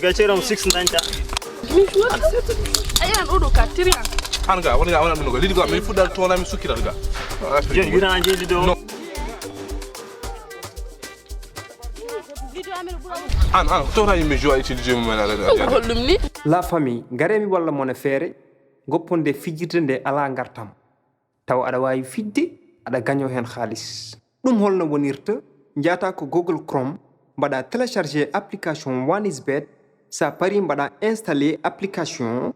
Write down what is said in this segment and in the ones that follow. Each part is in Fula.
gaceram 6 nanta ayan odo ka tiriya hanga wala mun go lidigo mi fudal tona mi sukiral ga jen yura anje lido tora yimɓe jowa utiliser mumen hollumni la famille garemi walla mone feere gopponde fijirde nde ala gartam taw aɗa wawi fidde aɗa gaño hen haalis ɗum holno wonirta jata ko Google Chrome mbaɗa téléchargé application Wanisbet sa pari mbaɗa installé application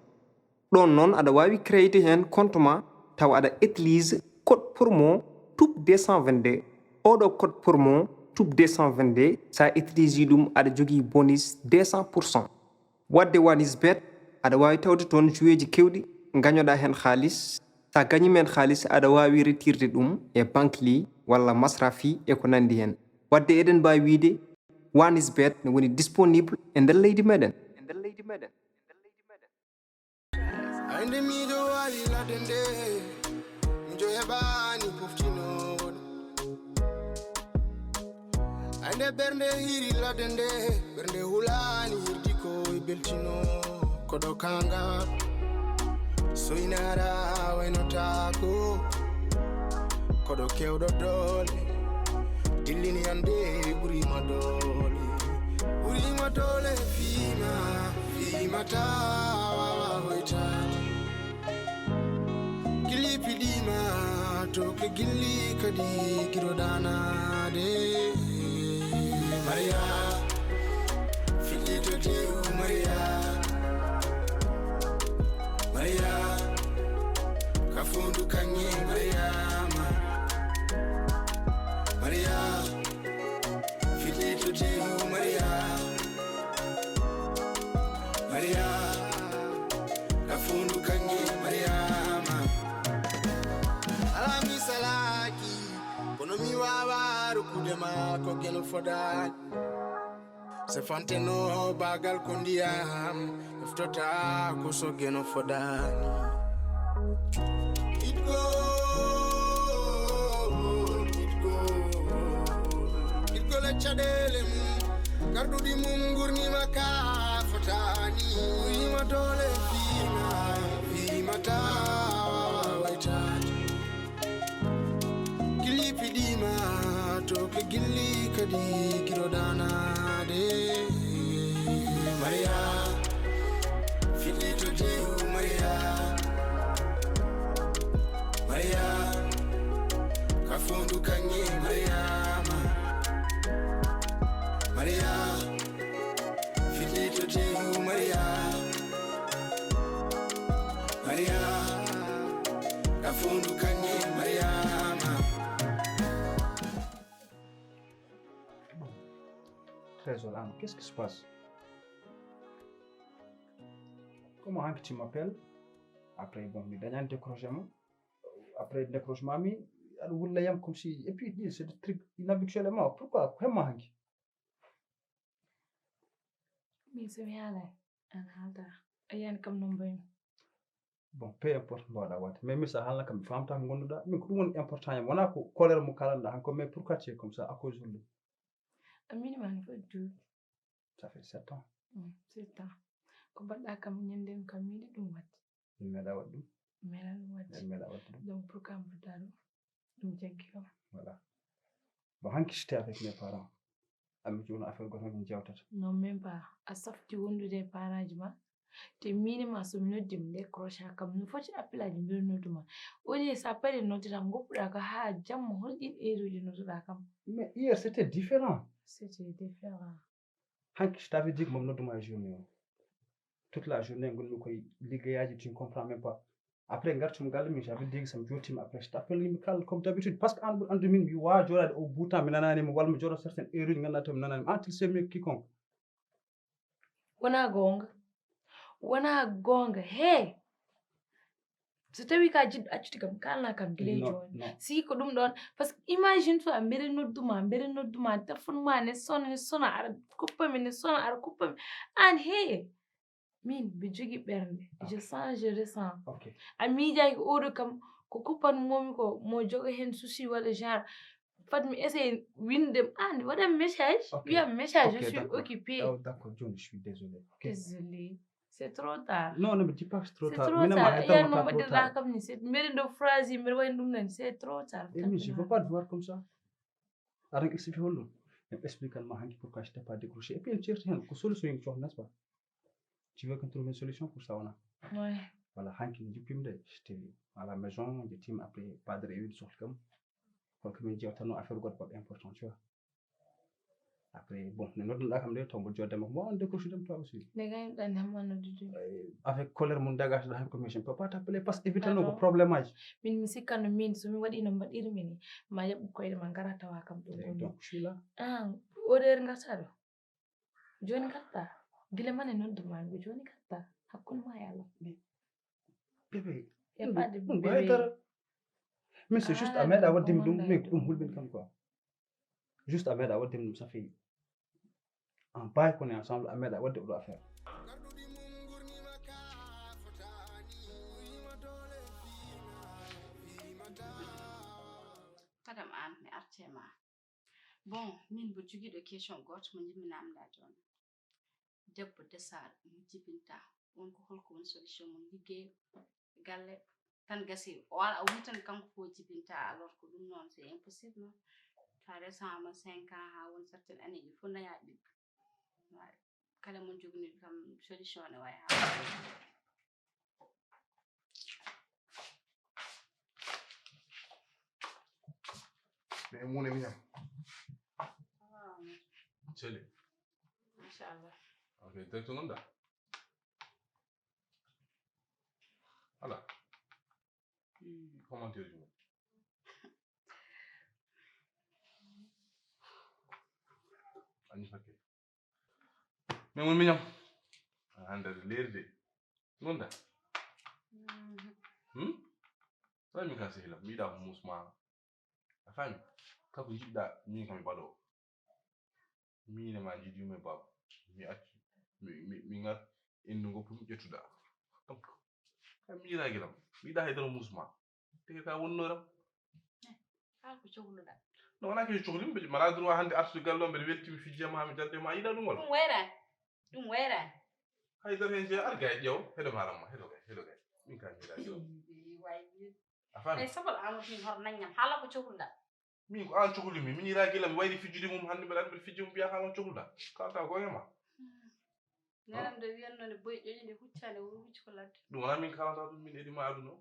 ɗon noon aɗa wawi créer hen compte ma taw aɗa utilise code promo TOUP 222 oɗo code promo TOUP 222 sa utilise ɗum aɗa jogui bonus 200%. wadde Wanisbet aɗa wawi tawde toon joueji kewɗi gañoɗa hen haalis sa gañi men haalis aɗa wawi retirde ɗum e banque li walla masrafi e ko nandi hen wadde eɗen mbawi wiide Wanisbet ne woni disponible e nder leydi meɗen Ande mi do wali la dende mi jo hebani poftino ande bernde hiri la dende bernde hulani hirdi ko beltino kodo kanga so inara weno tako kodo kewdo dole dillini ande buri madole fima tawa hoitani gili pidima to ke gili kadi kirodana de Maria filito de Maria kafundu kanye Maria filito de Maria kafundu kanye Mariama alami salaki kono mi wawaru kudema ko gelo fodani se fanteno bagal kondiam iftota ko so geno fodani it go la chadele gardu di mum gurni maka fotani wima dole fima tawa waitani gili pidima to ke gili kadi kirodana de Maria filito de Maria kafundu kanye Maria filito de Maria kafundu kanye Mariama. Trésor, Anne, qu'est-ce qui se passe? Comment Hank tu m'appelles? Après, bon, mais dernier décrochement. Après décrochement, comme si. Et puis, c'est des trucs inhabituellement. Pourquoi? Vraiment, Hank? mi so yala an halda ayan kam non boy Bon, peu importe mbaɗa wat mais ça halna kam famta ko gonduɗa min ko ɗum woni important yam wona ko colère mo kalanɗa hanko mais pourquoi tu es comme ça à cause de lui? amini man fo du Ça fait 7 ans. 7 ans ko baɗɗa kam ñanden kam miɗi ɗum wat min meeɗa waɗ ɗum meɗa wat donc pourquoi mbaɗɗa ɗum jaggi kam voilà bon hanki j'étais avec mes parents ami joni affaire goto min jewtata non même pas a safti wondude e paraji ma te minima so mi noddi mi décroché kam no foti appel aji mbiɗo nodduma woni sa pari noddata goppuɗa ko ha jamma holɗin heure nodduɗa kam mais hier c'était différent hanki je t'avais dit que moom nodduma e journée o toute la journée gonmi koye liggeyaji tu ne comprends même pas après gartum galle min j'avais dit que sam jottima après je t'appelle ni mi kala comme d'habitude parce que an ɓuuri andu min mi wawa joɗade au bout temps mi nananimo walla mi joɗo certaine heure uji ganduɗa to mi nananimo an tu sais mieux que quiconque wona gonga he so tawi ka jiɗɗo accude kam kalna kam guilay joni si ko ɗum ɗon par ce que imagine toi mbeɗa nodduma téléphone ma ne sona aɗa kuppami ne sona aɗa kuppami an he min mbi jogui ɓernde je sens je ressens a miijaki oɗo kam ko kuppan momi ko mo jogo hen souci walla genre Fadmi essaye windem voilà message. Oui, un message, je suis occupée. Oh, d'accord, John, je suis désolé. Désolée. C'est trop tard. Non, ne me dis pas que c'est trop C'est tard. trop tard. Il y a un nombre trop de tard. comme c'est mais de phrases, c'est trop tard. Mais je ne veux pas te voir comme ça. Alors, explique moi. Explique-moi pourquoi je t'ai pas décroché. Et puis, une solution, n'est-ce pas? Tu veux qu'on trouve une solution pour ça, on a. Ouais. Voilà, j'étais à la maison, j'étais après pas de réunion sur le camp. Quand je me dis que affaire important, tu vois. Après, bon, nous avons tombé sur moi, on décroche de toi aussi. Avec colère, mon dégage de la commission, je ne peux pas t'appeler parce que éviter nos problèmes. Min musique no min so mi wadi no mbadir mini ma yab ko de mangara tawa kam do Donc, je suis là. order ngata do joni katta gile mane non do man joni katta hakul ma yalla Bébé, y a pas de bébé. Mais c'est juste Ahmed avoir dit quoi. Juste Ahmed avoir dit ça fait en bail qu'on est ensemble, Ahmed avoir dit faire. Madame Anne mi artema bon min bo jogi do question got mo jimi namda ton debbo desar mo jibinta won ko holko won solution mo liggey galle tan gasi wala o witan kanko ko jibinta alors que dum non c'est impossible ta récemment 5 ans ha won certaine année il faut naya bi kala mo jogni kam solution ne way ha Mais mon ami. Chele. Inshallah. Ok, t'es tout le monde. Voilà. Comment tu dis? Ani faké. Mais mon mignon. Anda lerde. Nonda. Sai mi kasi hila. Mi da musma. Afami. Kaku jidda mi kam bado. Mi ne ma jidi me bab. Mi acci. Mi ngar indu ngo pum jetuda. Donc mi ra gilam. Mi da hedro musma. Te ka wonno ram. ko cohluda No wona ke cohlim be mala droit hande artu gallo be weltimi fi jama mi jalde ma yida dum wala dum wayra hay dar hen je arga jew hedo maram ma hedo gay min ka mi da jew afam ay sabal amu fi hor nanyam hala ko cohluda min ko an cohlimi min ira gilam wayri fijudi mum hande be dan be fijum biya hala cohluda ka go yama nenam de wiyanno ne boy joji de huccande wucci ko ladde dum wona min kalanta dum min edi ma aduno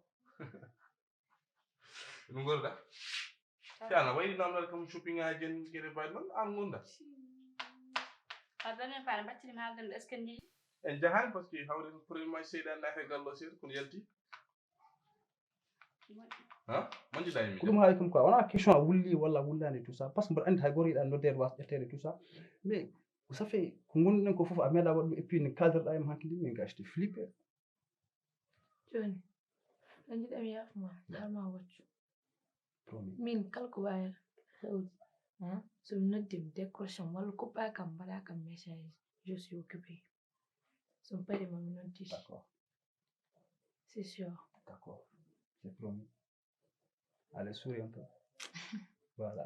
dum gorda Tiana, why did not come shopping again? Get a vitamin? I'm going to. I don't know if I'm batching hard and escandi. And Jahan, because how did put in my say that I got lost here? Kunjalti? Huh? When did I mean? Comme hay comme quoi on a question wulli wala wullani tout ça parce que and hay gori dan no der was etere tout ça mais ça fait ko ngon ko fofu ameda wadu et puis ne cadre ay hankili min gashti flipper Johnny anji dem yafuma dama waccu min kalko wayar so noddim décoration wala ko ba kam bala kam message je suis occupé so pare ma mi noddi d'accord c'est sûr d'accord c'est promis allez souris un peu voilà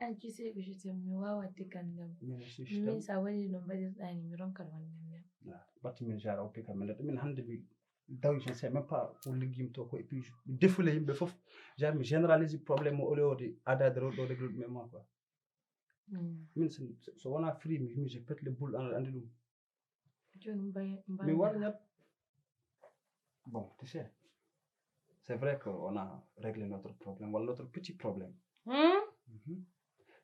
and tu sais que je t'aime mi wawate kandam min sa wali no badi dani mi ronkal wannan ne batti min jara oppe kam min hande mi daw je ne sais même pas pour ligim to ko et puis défoulé yimbe fof genre mi généraliser problème o le odi ada do régler même moi quoi min so wona free mi je pète le boule en andi dum John mais war ñat bon tu sais c'est vrai qu'on a réglé notre problème ou notre petit problème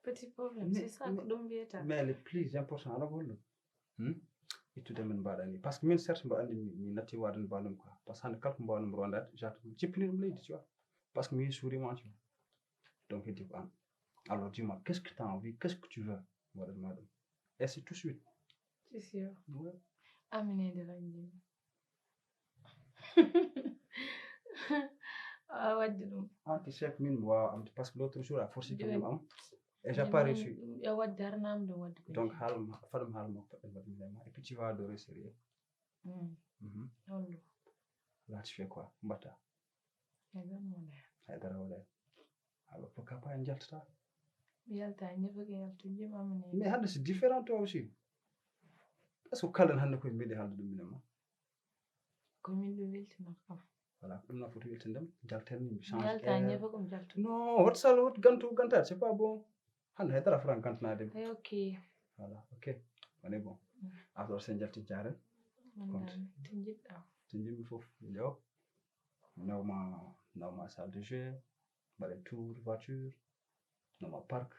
petit problème c'est ça que dum bieta mais le plus important ala gollo ittude men mbaɗani par ce que min certes mbaɗa andi mi natti waden mbaɗum quoi parce que hande kala ko mbawnum rondade jata jippini ɗum leydi tu vois parce que mi souriment tu vois donc il dit an alors dis-moi qu'est-ce que tu as envie qu'est-ce que tu veux waɗan ma ɗum et c'est tout de suite c'est sûr amine de randim wadde ɗum anti chef min mi wawa amde parce que l'autre jour a forcé quand même am et j'ai pas réussi ya wadde harnam ɗo wadde donc haalma faɗum haalma poɗɗen waɗumilema et puis tu vas adorer sérieux là tu fais quoi mbatta haydara waɗa alors pourquoi pas en jaltata mi yalta ñefege yaltu jimamane mais hande c'est différent toi aussi est ce que kalen hande koye mbiɗi haalde ɗum minen ma ko min ɗo weltino kam voilà ɗum na foti weltindem jalten mi mi change yalta ñefe kom jaltu non hot sal hot gantu gantade c'est pas bon hande haydara fota gantanade ay ok voilà ok on est bon alors sen jalti jaren mandani to jiɗɗa so jimmi fof jew nawma salle de jeu mbaɗen tour voiture nawma parc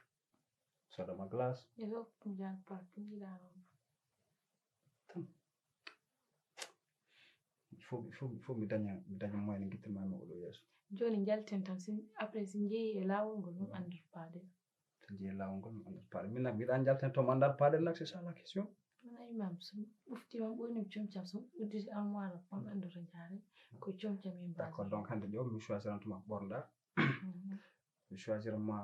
sodama glace ñefe kom jang park jiɗano il faut mi daña moyen ne guittirmami oɗo yeeso joni jalten tan après si jeeyi e lawol ngol ɗum andur paade so jeeyi lawol ngol mi andata paaɗe min nak mbiɗa jalten to mi andata paaɗe nak c'est ça la question nayi mam so ɓuftima ɓoynim comcam so udditi armoire on anduta jaare ko comcam e d'accord donc hande ƴew mi choisiran tuma ɓorɗa mi choisiran ma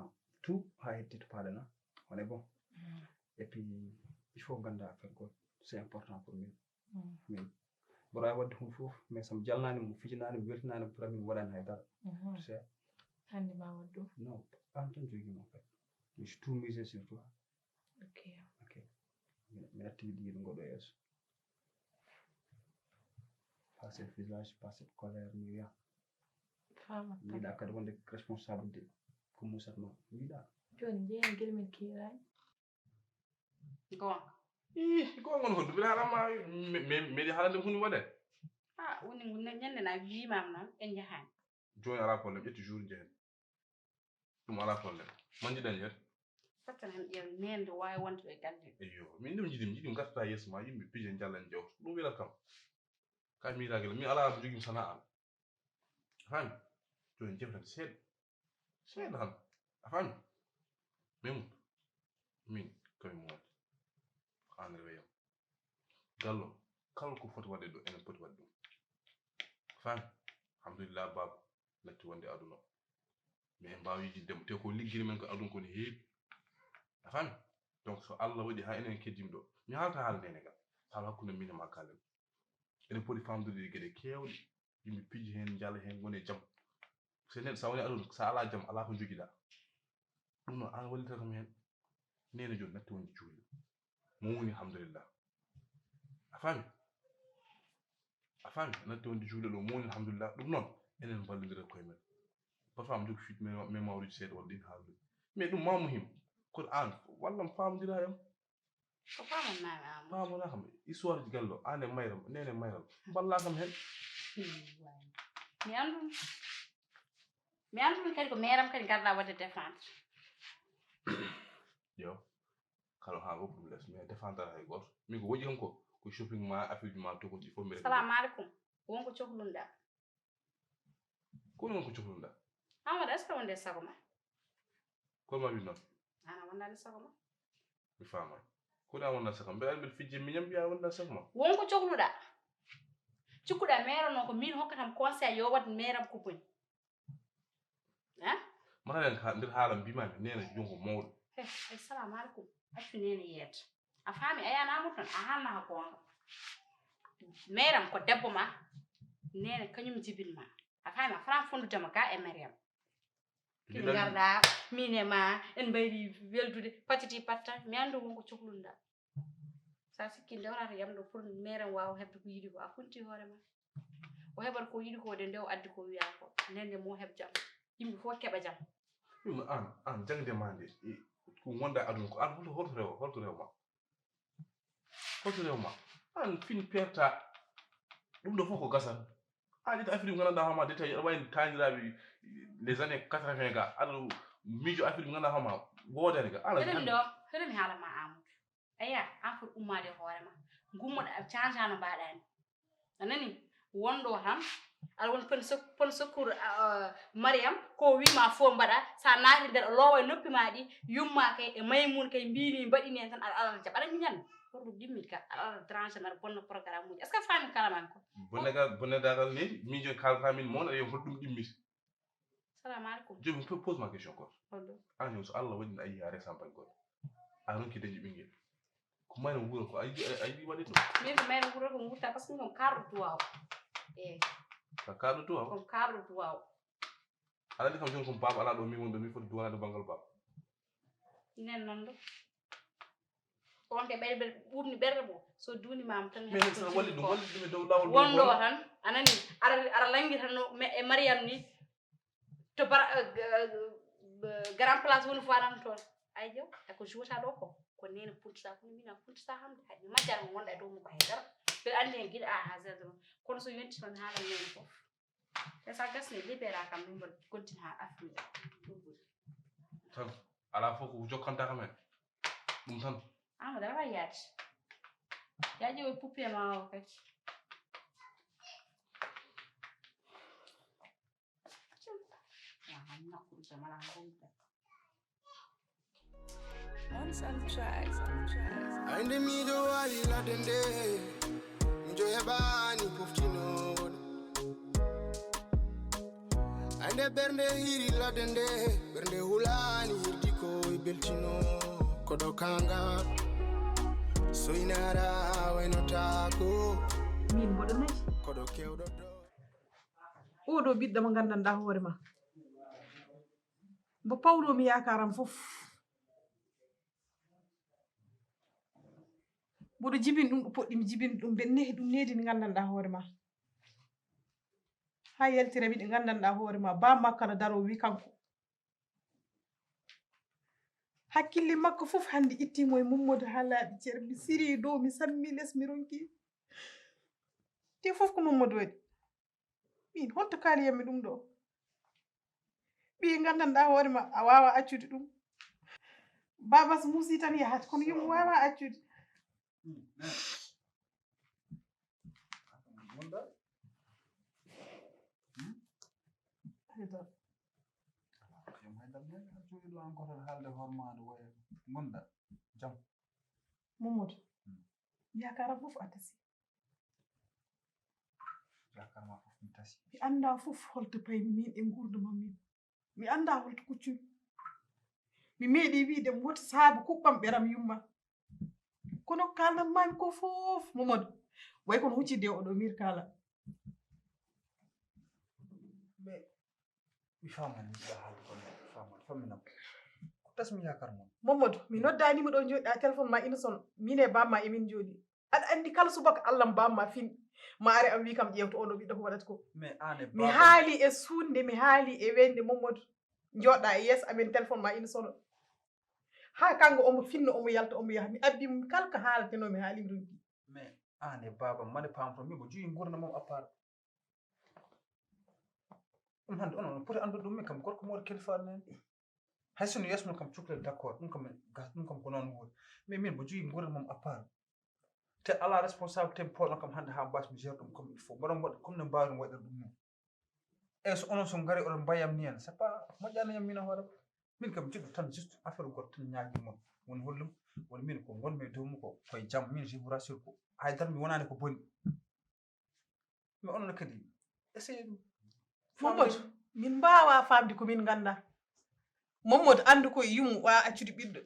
tout ha heddi to paaɗe na on est bon et puis il faut ganda affaire goto c'est important pour min min mboɗa wawi wadde hunde fof mais somi jalnani mo fijinani mi weltinani pour min waɗani haydara tu sais hande ma waddu non an tan joguima en fait je suis tout misé sur toi ok mi natti yiɗi yiɗi goɗo yeeso pas cette visage pas cette colère mi wiya famat mi yiɗa kadi wonde responsabilité ko musatma mi yiɗa joni jeeyen guel min kiirani gonga gonga no mbiɗa haɗama meɗi haalande hunde waɗe woni ñande na wimam noon en jahani joni ala probléme ƴetti jour jehen ɗum ala probléme manjiɗen jeet fottan hen ƴeew nende wawi wonde ɗo e galle eyo min ɗum jiiɗi gartata yeeso ma yimɓe pijen jallen jewto ɗum wilat kam ka miiragel min ala jogimi sana an a faami joni jefrete seeɗa tan a faami min komi moode an reweyam gallo kala ko foti waɗde ɗo enen poti waɗde ɗum faami alhamdulillah baba latti wonde aduna mais en mbawi yijiddemo te ko liggiri men ko aduna koni heewi a faami donc so allah waɗi ha enen keddimi ɗo mi haalta haala ndene gal haala hakkude min e ma kalen enen poti famdude e gueɗe kewɗe yimɓe piji hen jala hen woni e jaam so neɗɗo sa woni aduna sa ala jaam ala ko joguiɗa ɗum noon an wallita kam hen nene joni natti wonde juulɗo mo woni alhamdulillah a faami natti wonde juulɗo ɗo mo woni alhamdulillah ɗum noon enen ballodira koye men parfois mi jogi fit mais mawruji seeɗa walla ɗin haalude mais ɗum ma muhim kono an wallam famdira yam ko famanmami amadou famana kam histoire ji gallo an e mayram nene mayram balla kam hen mi andumi kadi ko meram kadi garɗa wadde défendre yo kala ha fof ɗum less mais défendre hay goto min ko woƴi kam ko shopping ma affaire ji ma togoɗi fof mbiɗa salamu aleykum wonko cohlunɗa kono wonko cohlunɗa amadou est ce que wonde sago ma kono ma wi noon ana wondani sago ma mi famani kono a wonna sago mbiɗa andi mbiɗa fijji miñam mbiya wonna sago ma wonko cohluɗa cikkuɗa maire ko min hokkatam conseil yo wat mairam kupoñ mataɗen nder haala mbimami nene jonko mawɗo assalamu aleykum accu nene yeeta a faami a yanamo ton a haalna ha gonga mairam ko debbo ma nene kañum jibinma a faami a fran fondudema ga e mariam kini garɗa min e ma en mbayri weldude patiti patta mi andu wonko cohlunɗa sa sikki ndewnata yamɗo pour mairam wawa hebde ko yiɗi ko a funti hoorema o heɓat ko yiɗi ko de nde o addi ko wiya ko nende mo heɓ jaam yimɓe fof keɓa jaam ɗum an jangde ma nde ko wonda aduna ko an holto rewma an fin perta ɗum ɗo fof ko gasat an ƴetta affaire gandanɗa hama de tawi aɗa wayno taniraɓe les années 80 ga aɗa miijo affaire gandanɗa hama wodani ga heɗemi ɗo heɗemi haalama amadou aya an foti ummade hoorema gummoɗa changano mbaɗani anani wonɗo tan aɗa woni pon secours mariam ko wima fof mbaɗa sa naati nder loowa e noppi ma ɗi yumma kay e maymun kay mbini mbaɗini hen tan aɗa alana jaɓ aɗa ñande hoto ɗum dimmit ka aɗa alana tranché aɗa bonna programme uji est ce que fami kalaman ko bonnedagal nedi min joni kalata min moon aɗa hoto ɗum ɗimmiti salamu aleykum joni pose ma question goto holɗo an joni so allah waɗi a yii a resa bañ goɗɗo a ronki dañi ɓinguel ko mayno wuuro ko a yiɗi waɗi ɗum min ko mayno wuuro ko gutta par ce que min kom karɗo duwaw eyyi ka kaɗo duwaw kom karɗo duwaw ala di kam jon ko baba ala do mi won do mi foti duwana do bangal baba nen non do on te ɓerɓe ɓuubni ɓerɗe mo so duuni mama tan mais so walli ɗum dow lawol wonɗo tan anani ara langi tan e mariam ni to grand place woni foanan toon ay jaw eko jouta ɗo ko nene puntata kono min a puntata hamde hay mi majjata mo wonɗa e dow mum ko haydara mbeɗa andi hen guiɗa a ha z kono so yonti toon haalan nene fof e sa gasne libéra kam min mboɗa continue ha afrique ɗum ɓuri tan ala fof ko jokkanta kam hen ɗum tan amadou awa yaade yaƴi o puppe ma o kadi Ande mi do wali la dende njo hebani puftino ande bernde hiri la dende bernde hulani hirdi ko beltino kodo kanga soinara wayno tako min bodo nay kodo kewdo do odo bidda mo gandanda hoore ma bo pawdo mi yakaram fof bodo jibin dum poddi mi jibin dum be nehi dum nedi ni gandanda hoore ma ha yeltire mi di gandanda hoore ma ba makka na daro wi kanko hakkille makko fof handi itti moy mummodo halabi cer mi siri do mi sammi les mi ronki te fof ko mummodo wadi min honto kaliyami dum do bi gandanda hoore ma a wawa accude dum babas musi tan yahat kono yum wawa accude Munda Munda jam Momodo yakara fof atasi yakarma fof mi tasi mi anda fof holto pay min e gurduma min mi anda holto kuccumi mi meedi wiide wota saabu kuɓɓam ɓeram yumma kono kalan mami ko fof Momodo way kono huccide oɗo mir kala mais mi famani da hal ko famina ko tasmi yakar mon Momodo mi noddanima ɗo joɗɗa téléphone ma ina sono min e bamma emin jooɗi aɗa andi kala subaka Allah bamma fin ma ari am wi kam ƴewto oɗo ɓiɗɗo ko waɗata ko mais ane mi haali e sunde mi haali e wende Momodo joɗɗa e yeeso amen téléphone ma ina sono ha kanko omo finno omo yalta omo yaha mi abbi kala ko haalateno mi haali ɗum mais ane baba mane pamto mi bo juyi gurna mom apart ɗum hande on poti andude ɗum min kam gorko moɗo kelfanen hay sono yesmo kam cukalel d' accord ɗum kam ko noon woodi mais min bo joyi gurna mom apart te ala responsabilité poɗon kam hande ha mbasmi gére ɗum comme il faut mbaɗon waɗa comme no mbawmi waɗir ɗum ni eyi so onon so ngari oɗon mbayam ni hen c' est pas moƴƴanayam min hoore min kam jiɗɗo tan juste affaire goto tan ñaagui moon woni hollum woni min ko gonmi e dow mum ko koye jaam min je vous rassure ko haydara mi wonani ko boni mais onon kadi essayé Momodo min mbawa famde ko min ganda Momodo andu koye yumu wa accude ɓiɗɗo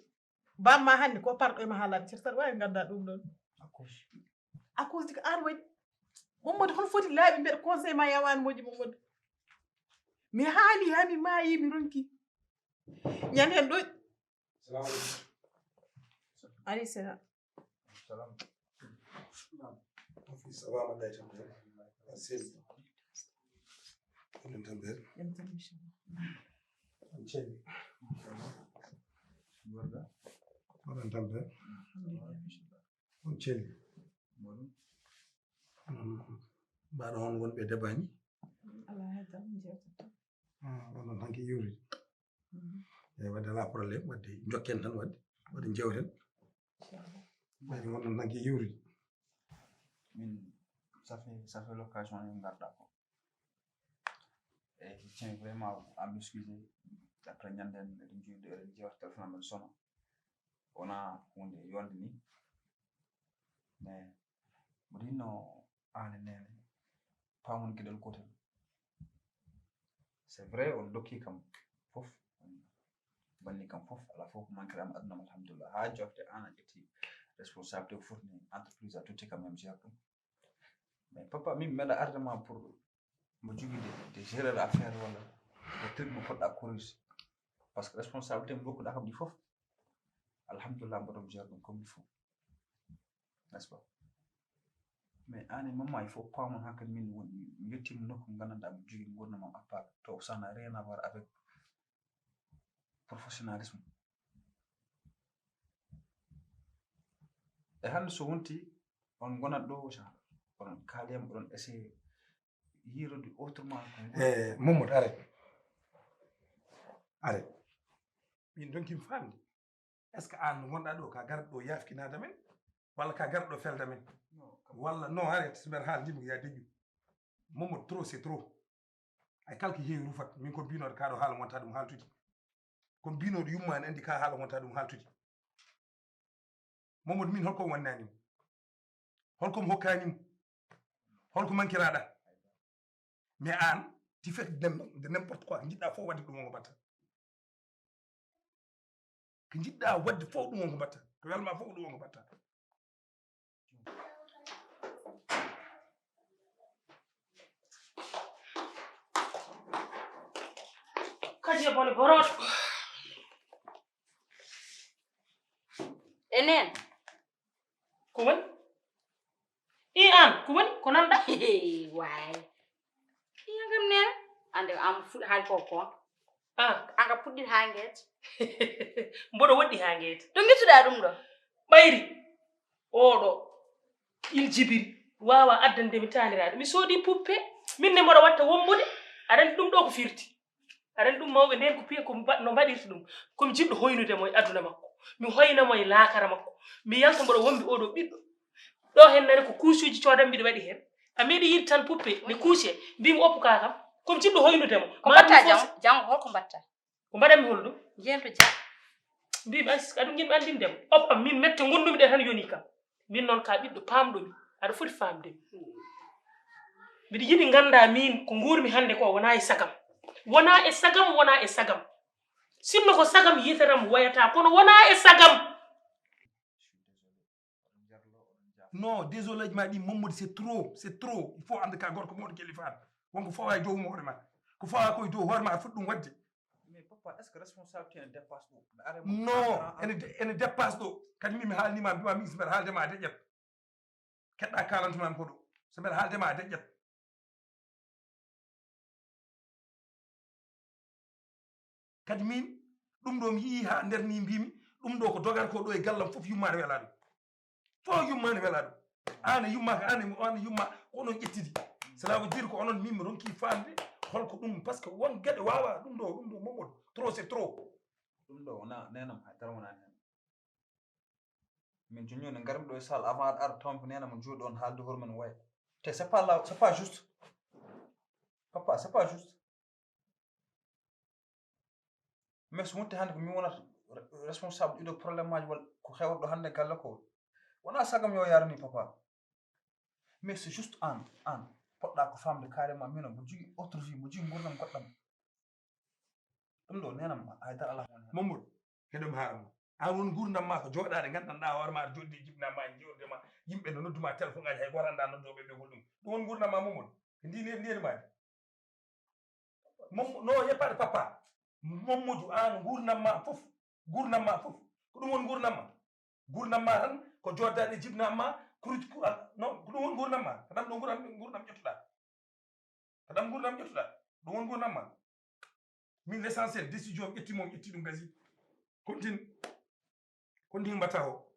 bamma hande ko parɗo ema haalade cer saɗa wawi ganda ɗum ɗon à cause de ko an waɗi Momodo hon foti laaɓi mbeɗa conseil ma yawani moƴƴi Momodo mi haali ha mi maayi mi ronki ñande hen ɗo ali salam salam Salam alaikum. Aziz. Onon tan ɓe. Ceeli. gorga Onon tan ɓe. On ceeli. Mbaɗo on wonɓe debani. Allah hedda on jewtata Onon hanki yuri. Eyi wadde ala probléme wadde jokken tan wadde jewten. Wadde onon hanki yuri. min ça fait l'occasion de garda ko et je tiens vraiment à m'excuser après ñanden eɗen joyde eɗen jewta téléphone amen sono wona hunde yonde ni mais mboɗo yinno ane nene pamon gueɗel gotel c' est vrai on dokki kam fof banni kam fof ala fof ko manquere am aduna am alhamdulillah ha jofte an a ƴetti responsabilité ko foti ni entreprise a totti kam même gère ɗum mais papa min meeɗa ardema pour mo joguide de gérer affaire walla terme mo podɗa corrige par ce que responsabilité mo dokkuɗa kam ɗi fof alhamdulillah mboɗon gère ɗum comme il faut n'est ce pas mais an e mamma il faut paamon hakkadi min woni mi yettima nokku mo gandanɗa mi jogui gurdamam à part to ça n'a rien à voir avec professionnalisme e hannde so wonti on gonat ɗo sa onon kaaliyam oɗon essayer yiirude autrement Mamadou arrête min donkimi famde est ce que an gonɗa ɗo ka garɗo ɗo yafkinade men walla ka garɗo ɗo felda men walla non arrête so mbeɗa haala ndimo ya deƴƴu Mamadou trop c'est trop ay kala ko heewi rufat min ko mbinoɗo kaɗo haala wonta ɗum haltude ko mbinoɗo yummani andi ka haala wonta ɗum haltude Mamadou min holko wonnanimo holko mi hokkanimo holko mankiraɗa mais an tu fais de n'importe quoi ko jiɗɗa fof wadde ɗum wonko mbatta ko jiɗɗa wadde fof ɗum wonko mbatta ko welma fof ɗum wonko mbatta kadi e bone boroɗo enen ko woni i an ko woni ko nanɗa way iyagam nen ande am fuɗi haali ko anga puɗɗit ha gueete mboɗo woɗɗi ha gueete ɗo guittuɗa ɗum ɗo ɓayri oɗo il jibiri wawa addandemi taniraɗo mi soodi puppe minne mboɗo watta wombude aɗa andi ɗum ɗo ko firti aɗa andi ɗum mawɓe nden ko piya no mbaɗirta ɗum komi jiɗɗo hoynudemo e aduna makko mi hoynamo e laakara makko mi yalta mboɗo wombi oɗo ɓiɗɗo ɗo hen nani ko kuusuji codan mbiɗo waɗi hen a meeɗi yidde tan puppe ne kuuse mbimi oppuka kam komi jiɗɗo hoynudemo ko mbatta janggo holko mbatta ko mbaɗanmi holɗum jento ja mbimi aɗum jinmi andindemo oppam min mette gondumi ɗe tan yoni kam min noon ka ɓiɗɗo pamɗomi aɗa foti famdemi mbiɗa yiɗi ganda min ko guurmi hande ko wona e sagam wona e sagam sinno ko sagam yiteram wayata kono wona e sagam non désolé ma ɗi Mamadou c'est trop il faut ande ka gorko moɗo kelifaɗo wonko fawa e dow hoore ma ko fawa koye dow hoore ma a foti ɗum wadde mais papa est ce que responsabilité ne dépasse ɗo non ene dépasse ɗo kadi min mi haalnima mbima min so mbeɗa haaldema a deƴƴat keɗɗa kalantumami ko ɗo so mbeɗa haaldema a deƴƴat kadi min ɗum ɗo mi yii ha nder ni mbimi ɗum ɗo ko dogata ko ɗo e gallam fof yummade wela ɗum fof yummade wela ɗum an yummaka an yumma ko onon ƴettidi cela veut dire ko onon min mi ronki famde holko ɗum par ce que won gueɗe wawa ɗum ɗo Mamadou trop c'est trop ɗum ɗo wona nenam haydara wona nen min joni ne garmi ɗo e salle avant aɗa ara tawnko nenam mo jooɗi on haalde hoore men waya te c'est pas juste papa c'est pas juste mais so wonti hannde ko min wonata responsable ɗiɗo probléme maji walla ko hewata ɗo hannde galle ko wona sagam yo yarani papa mais c'est juste an poɗɗa ko famde carrément mino mo jogui autre vie mo jogui gurdam goɗɗam ɗum ɗo nenam haydara ala Mamadou heɗomi haalama an won gurdam ma ko jooɗade gandanɗa hoore ma aɗa joddi jibinama e jewdema yimɓe no nodduma téléphone ngaji hay goto anda noddoɓe ɓe gol ɗum won gurdam ma Mamadou ndiyeni made non yeppade papa Mamadou an gurdam ma fof ko ɗum won gurdam ma tan ko joddade e jibinama kuruji non ko ɗum won gurdam ma ko ɗam ɗo gurdam ƴettuɗa ɗum won gurdam ma min l' essentiel décision ƴettimo ƴetti ɗum gasi continue mbatta o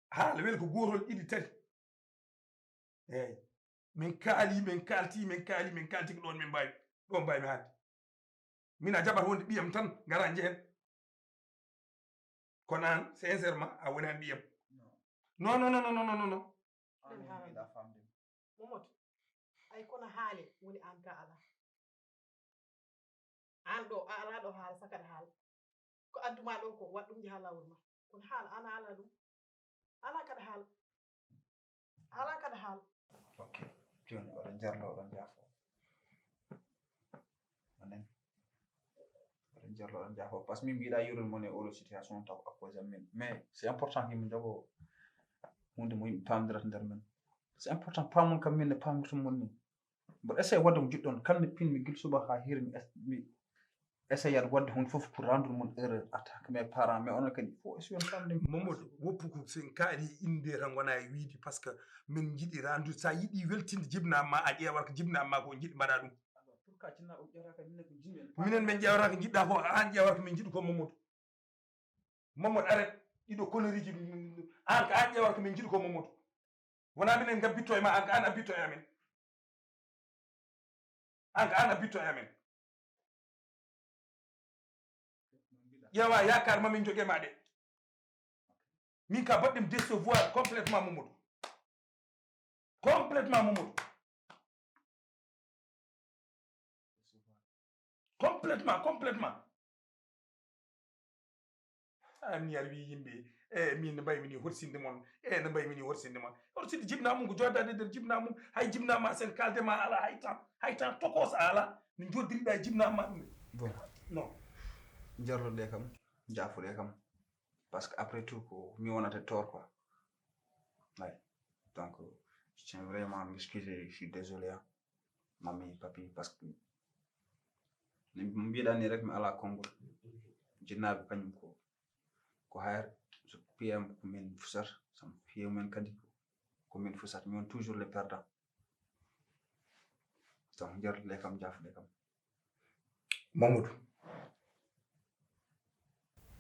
haala weli ko gotol ɗiɗi tati eyyi min kalti ko ɗon min mbawi ɗon mbawmi haalde min a jaɓat wonde ɓiyam tan gara jehen kono an sincèrement a woni an ɓiyam non Mamadou ay kono haale woni an ka ala an ɗo a ala ɗo haala sakaɗa haala ko adduma ɗo ko waɗ ɗum jaha lawol ma kono haala an ala ɗum ala kaɗa haala ok joni oɗon jarlo oɗon jaafo onen oɗon jarlo oɗon jaafo par ce que min mbiɗa yurude mon e oɗo situation taw appose am min mais c'est important yimɓe jogo hunde mo yimɓe pamdirata nder men c'est important pamon kam min ne pamirtum mon ni mboɗo essaye wadde mo jiɗɗon kalne pinmi gil suba ha hiri mi essaye wadde hunde fof pour rendre mon erreur attaque mes parents mais onon kadi fof essayon famde Mamadou woppu ko sen kaari inde tan wona e wiide par ce que min jiɗi rendu sa yiɗi weltinde jibnama ma a ƴeewat ko jibnama ma ko jiɗi mbaɗa ɗum pourquoi jinnaɓe ƴewata min ko jimen minen min ƴewata ko jiɗɗa ko an ƴewata ko min jiɗi ko Mamadou arrête ɗiɗo connerie ji an ko an ƴewata ko min jiɗi ko Mamadou wona minen gabbitto e ma an ko an abbitto e amen an ko an abbitto e amen ƴeewa yakar mamin jogue ma ɗe min ka baɗɗem décevoir complètement Mamadou complètement mi ar wi yimɓe min no mbaymi ni horsinde mon no mbaymi ni horsinde mon horsinde jibnamum ko jodade nder jibnamum hay jibnama sen kaldema ala hay tan tokosa ala no joddiriɗa e jibnama ɗum bon non jarloɗe kam jaafuɗe kam parce que après tout ko mi wonata tort quoi ouais donc je tiens vraiment à m'excuser je suis désolé mamie papi parce que mbiɗa ni rek mi ala konngol jinnaɓe kañum ko hayr so piyam ko min fusat sam fiyew men kadi ko min fusat mi won toujours le perdant donc jarloɗe kam jaafuɗe kam Mamadou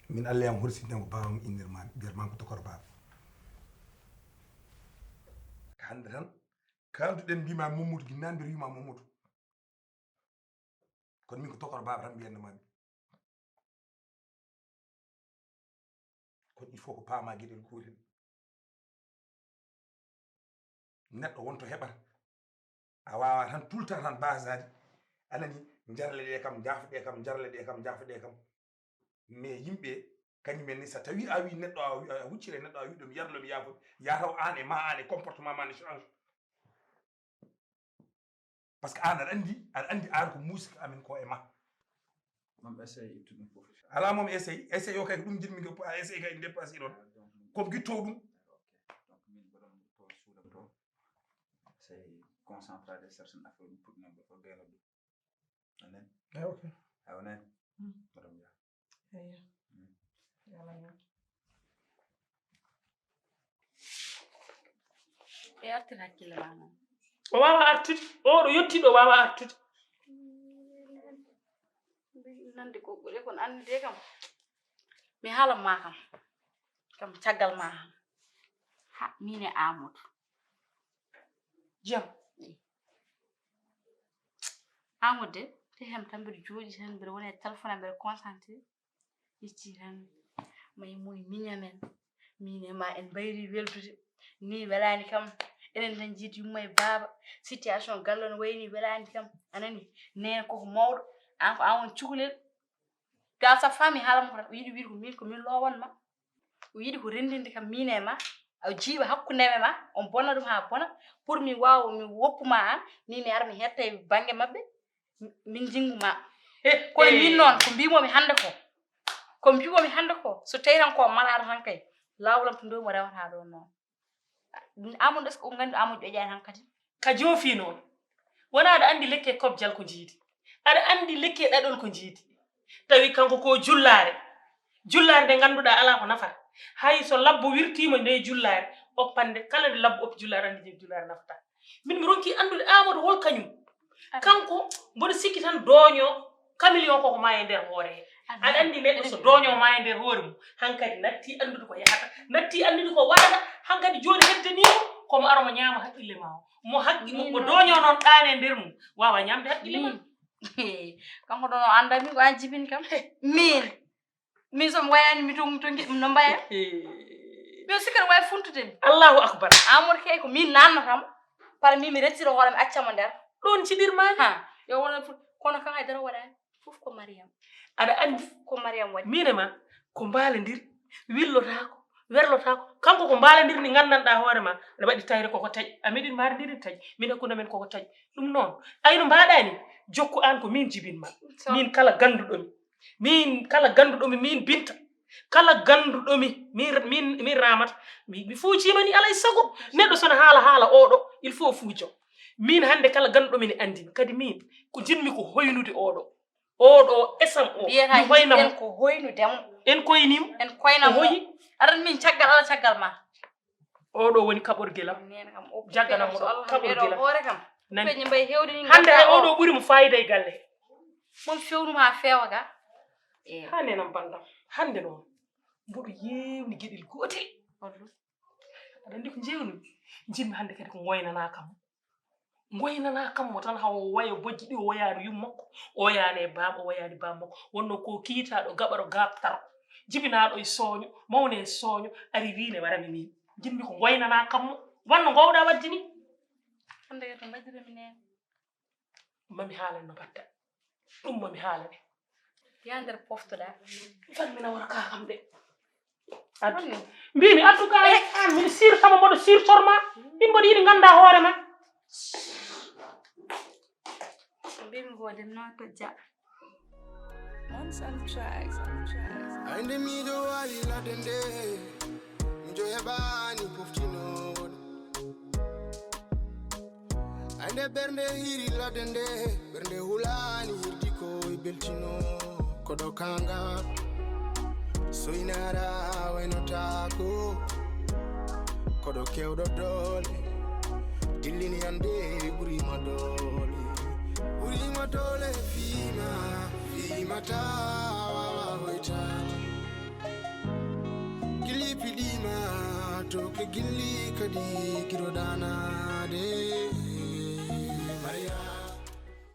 min Allah yam horsinde ko bawam innirmami mbiyatma ko tokor baba hande tan kalduɗen mbima Mamadou ginnande nder wima Mamadou kono min ko tokor baba tan mbiyannamami kono il faut ko paama gueɗel gotel neɗɗo wonto heɓata a wawa tan tout le temps tan basade anani jarleɗe kam jaafuɗe kam jarleɗe kam jaafuɗe kam mais yimɓe kañumen ni so tawi a wi neɗɗo a huccire neɗɗo a wi ɗum yarlomi yafude yataw an e ma an e comportement ma ne change par ce que an aɗa andi an ko musique amin ko e ma mam essaye ittuɗum fof ala mom essaye o kay ko ɗum jiɗmi ko a essaye kay dépassé ɗon komi guitto ɗum donc min mboɗon to suuɗam to essaye concentré de certaines affaires ɗum puɗɗinam ɗo to gayno ɗum anen ok a onen mboɗon jaa e artir hakkille ma noon o wawa artude oɗo yettiɗo wawa artude nande ko ɓuuri kono andude kam mi haalan ma kam caggal ma kam ha min e Amadou jam Amadou de te hem tan mbiɗa jooɗi tan mbiɗa woni e téléphone mbiɗa concentré yecci tan may moy miñamen min e ma en mbayri weldude ni welani kam enen tan jiidi yumma e baaba situation galle no wayni welani kam anani nene koko mawɗo an ko an won cukalel gal sa fami haalam ko o yiɗi wiide ko min lowanma o yiɗi ko rendinde kam min e ma o jiiɓa hakkundeme ma on bonna ɗum ha bona pour mi wawa mi woppuma an min mi ara mi hetta e banggue mabɓe min jingguma kono min noon ko mbimomi hande ko so tawi tan ko malaɗo tan kay lawlam to ndomi o rewata ɗo noon Amadou est ce que o gandi Amadou ƴoƴani han kadi ka joofi noon wona aɗa andi lekke kobjal ko jiidi aɗa andi lekke ɗaɗol ko jiidi tawi kanko ko jullare nde ganduɗa ala ko nafata hay so labbo wirtima nde jullare oppande kala nde labbo oppi jullare andi je jullare nafata min mi ronki andude Amadou hol kañum kanko mboɗo sikki tan dooño camilion koko ma e nder hoore he aɗa andi neɗɗo so dooño ma e nder hoore mum hankadi natti andude ko yahata natti andude ko waɗata hankadi joni heddanimo komo aroma ñaama haqqille ma o mo haqqi mo dooño noon ɗaane e nder mum wawa ñamde haqqille ma kanko ɗon o anda min ko an jibini kam min somi wayani mi to giɗɗum no mbaya min sikkata wawi funtudemi Allahu akbar Amadou kay ko min nannatamo par min mi rettiro hooremi accamo nder ɗon ciɗirmani yo wona kono kan haydara waɗani fof ko Mariam aɗa andi ko Mariam waɗi min e ma ko mbalendir willotako werlotako kanko ko mbalendir ni gandanɗa hoore ma aɗa waɗi tawre koko taƴi a meɗin maridiri taƴi min hakkude men koko taƴi ɗum noon ayno mbaɗani jokku an ko min jibinma min kala ganduɗomi min Binta kala ganduɗomi min Ramata mi fuucima ni alay sago neɗɗo sona haala oɗo il faut fuuco min hande kala ganduɗo min andini kadi min ko jinmi ko hoynude oɗo esam o mi hoynamo ko hoynudemo en koynimo en koynamo hoyi aran min caggal ala caggal ma oɗo woni kaɓorguelam jagganamo ɗo kaɓorguelam hoore kam peñi mbay hewde ni hande hay oɗo ɓuuri mo fayida e galle mom fewnuma ha feewa ga ha nenam bandam hande noon mboɗo yewni gueɗel gotel aɗa andi ko jewnumi jinmi hande kadi ko goynana kam mo tan hawo waya bojji ɗi o wayani yummakko o wayani e baam o wayani bam makko wonno ko kiitaɗo gaɓaɗo gabtaro jibinaɗo e sooño mawne e sooño ari wiine warami min jinmi ko goynana kam mo wonno gowɗa waddi ni hande kadi majjirami nene mami haalane no batta ɗum mami haalane ya nder poftoɗa fammina wara ka kam de mbimi addu ka an min sirtama mboɗo sirtorma ɗin mboɗo yiɗi ganda hoore ma mbimi godem noon to ja On some tracks. Ande mi do wali la dende, njo hebani puftino. Ande bernde hiri la dende, bernde hulani hirtiko ibeltino. Kodo kanga, so inara weno tako. Kodo kewdo dole, dilini ande buri madole. Buri madole fima tawa waita. Gili pidima, toke gili kadi kirodana de.